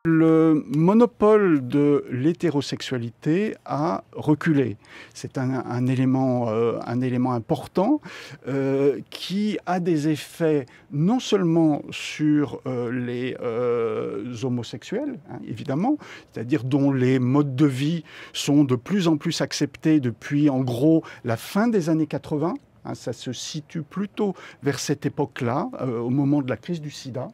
Le monopole de l'hétérosexualité a reculé. C'est un élément important qui a des effets non seulement sur les homosexuels, hein, évidemment, c'est-à-dire dont les modes de vie sont de plus en plus acceptés depuis, en gros, la fin des années 80. Hein, ça se situe plutôt vers cette époque-là, au moment de la crise du sida.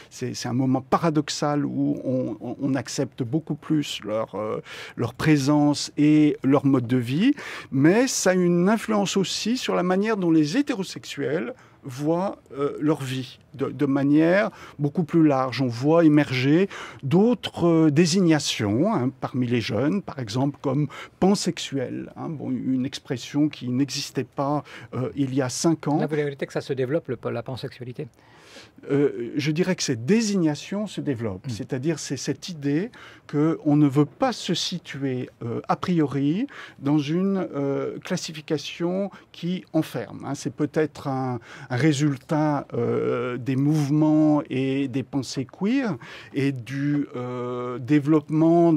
C'est un moment paradoxal où on accepte beaucoup plus leur présence et leur mode de vie, mais ça a une influence aussi sur la manière dont les hétérosexuels voient leur vie de manière beaucoup plus large. On voit émerger d'autres désignations hein, parmi les jeunes, par exemple comme pansexuel, hein, bon, une expression qui n'existait pas il y a 5 ans. Là, vous avez que ça se développe, la pansexualité. Je dirais que cette désignation se développe. C'est-à-dire c'est cette idée qu'on ne veut pas se situer a priori dans une classification qui enferme. Hein. C'est peut-être un résultat des mouvements et des pensées queer et du développement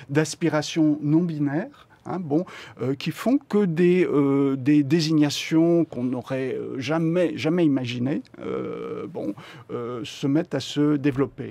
d'aspirations non binaires. Hein, bon, qui font que des désignations qu'on n'aurait jamais imaginées se mettent à se développer.